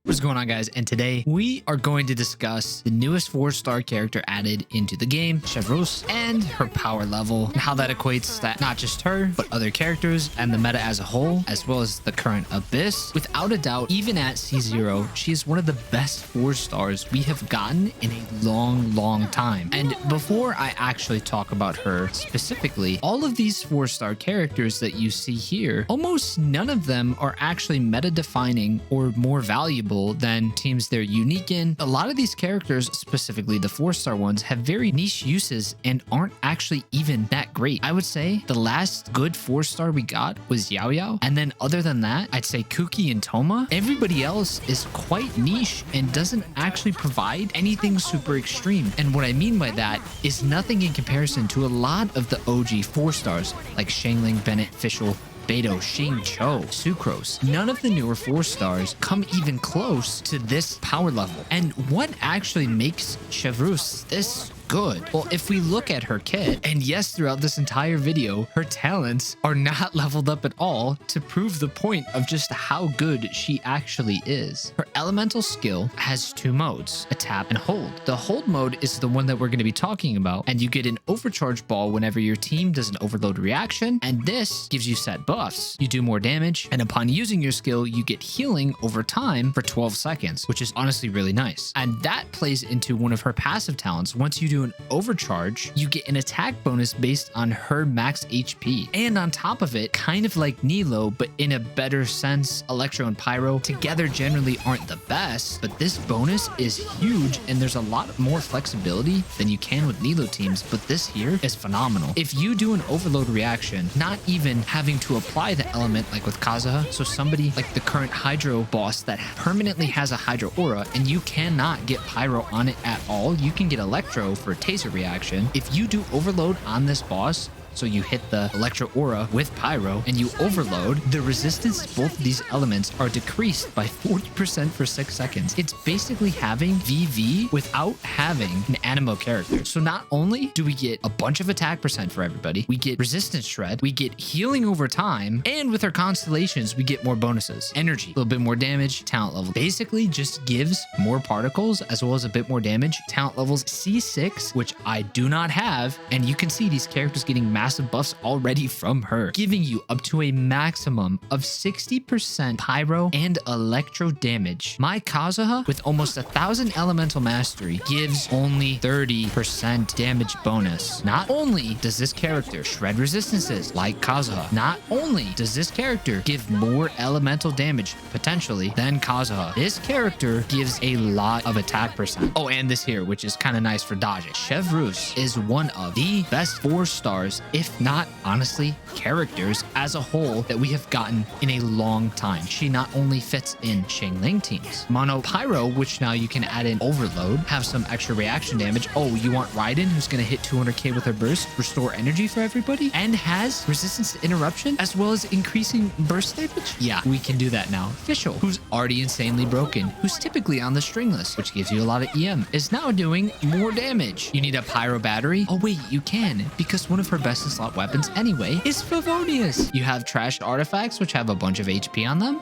What's going on, guys? And today we are going to discuss the newest 4-star character added into the game, Chevreuse, and her power level and how that equates that not just her but other characters and the meta as a whole, as well as the current Abyss. Without a doubt, even at C0, she is one of the best 4-stars we have gotten in a long time. And before I actually talk about her specifically, all of these 4-star characters that you see here, almost none of them are actually meta defining or more valuable than teams they're unique in. A lot of these characters, specifically the 4-star ones, have very niche uses and aren't actually even that great. I would say the last good 4-star we got was Yao Yao, and then other than that, I'd say Kuki and Toma. Everybody else is quite niche and doesn't actually provide anything super extreme. And what I mean by that is nothing in comparison to a lot of the OG 4-stars like Shangling, Bennett, Fischl, Beidou, Xing, Cho, Sucrose. None of the newer 4-stars come even close to this power level. And what actually makes Chevreuse this good? Well, if we look at her kit, and yes, throughout this entire video, her talents are not leveled up at all to prove the point of just how good she actually is. Her elemental skill has 2 modes, a tap and hold. The hold mode is the one that we're going to be talking about, and you get an overcharge ball whenever your team does an overload reaction, and this gives you set buffs. You do more damage, and upon using your skill, you get healing over time for 12 seconds, which is honestly really nice. And that plays into one of her passive talents. Once you do an overcharge, you get an attack bonus based on her max HP. And on top of it, kind of like Nilo, but in a better sense, Electro and Pyro together generally aren't the best, but this bonus is huge, and there's a lot more flexibility than you can with Nilo teams, but this here is phenomenal. If you do an overload reaction, not even having to apply the element like with Kazuha, so somebody like the current Hydro boss that permanently has a Hydro aura, and you cannot get Pyro on it at all, you can get Electro for a taser reaction. If you do overload on this boss, so you hit the Electro Aura with Pyro and you overload, the resistance to both of these elements are decreased by 40% for 6 seconds. It's basically having VV without having an Animo character. So not only do we get a bunch of attack percent for everybody, we get resistance shred, we get healing over time, and with our constellations, we get more bonuses. Energy, a little bit more damage, talent level. Basically just gives more particles as well as a bit more damage. Talent levels C6, which I do not have, and you can see these characters getting massive buffs already from her, giving you up to a maximum of 60% Pyro and Electro damage. My Kazuha, with almost 1,000 elemental mastery, gives only 30% damage bonus. Not only does this character shred resistances like Kazuha, not only does this character give more elemental damage potentially than Kazuha, this character gives a lot of attack percent. Oh, and this here, which is kind of nice for dodging. Chevreuse is one of the best 4-stars, if not honestly characters as a whole, that we have gotten in a long time. She not only fits in Shangling teams, Mono Pyro, which now you can add in overload, have some extra reaction damage. Oh, you want Raiden, who's going to hit 200k with her burst, restore energy for everybody, and has resistance to interruption as well as increasing burst damage? Yeah, we can do that now. Fischl, who's already insanely broken, who's typically on the stringless, which gives you a lot of EM, is now doing more damage. You need a Pyro battery? Oh wait, you can, because one of her best in slot weapons anyway is Favonius. You have trashed artifacts, which have a bunch of HP on them.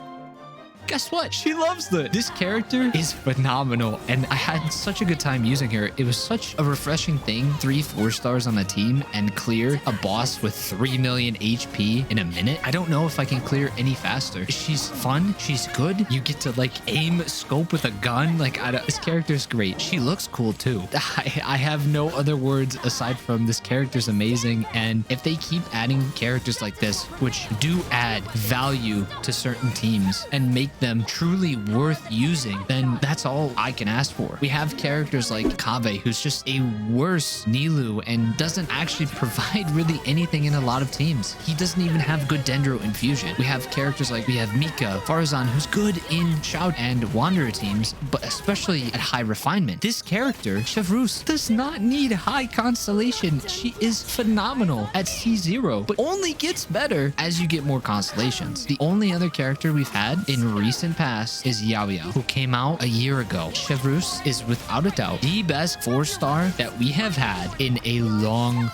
Guess what? She loves that. This character is phenomenal, and I had such a good time using her. It was such a refreshing thing. 3 4-stars on a team and clear a boss with 3 million HP in a minute. I don't know if I can clear any faster. She's fun. She's good. You get to like aim scope with a gun. Like, this character's great. She looks cool too. I have no other words aside from this character's amazing. And if they keep adding characters like this, which do add value to certain teams and make them truly worth using, then that's all I can ask for. We have characters like Kaveh, who's just a worse Nilou and doesn't actually provide really anything in a lot of teams. He doesn't even have good Dendro infusion. We have characters like, we have Mika, Farazan, who's good in Shout and Wanderer teams, but especially at high refinement. This character, Chevreuse, does not need high constellation. She is phenomenal at C0, but only gets better as you get more constellations. The only other character we've had in recent past is Yaoya, who came out a year ago. Chevreuse is without a doubt the best 4-star that we have had in a long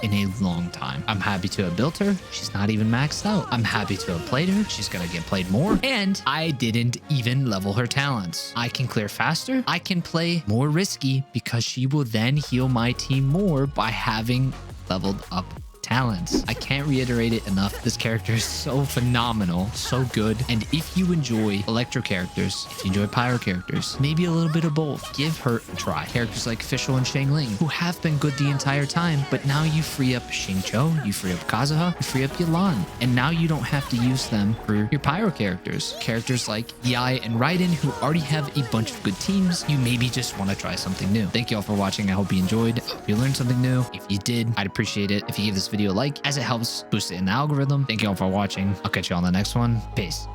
time. I'm happy to have built her. She's not even maxed out. I'm happy to have played her. She's gonna get played more. And I didn't even level her talents. I can clear faster. I can play more risky because she will then heal my team more by having leveled up talents. I can't reiterate it enough. This character is so phenomenal, so good. And if you enjoy electro characters, if you enjoy pyro characters, maybe a little bit of both, give her a try. Characters like Fischl and Shangling, who have been good the entire time, but now you free up Xingqiu, you free up Kazuha, you free up Yelan, and now you don't have to use them for your pyro characters. Characters like Yai and Raiden, who already have a bunch of good teams, you maybe just want to try something new. Thank you all for watching. I hope you enjoyed. I hope you learned something new. If you did, I'd appreciate it if you give this video a like, as it helps boost it in the algorithm. Thank you all for watching. I'll catch you on the next one. Peace.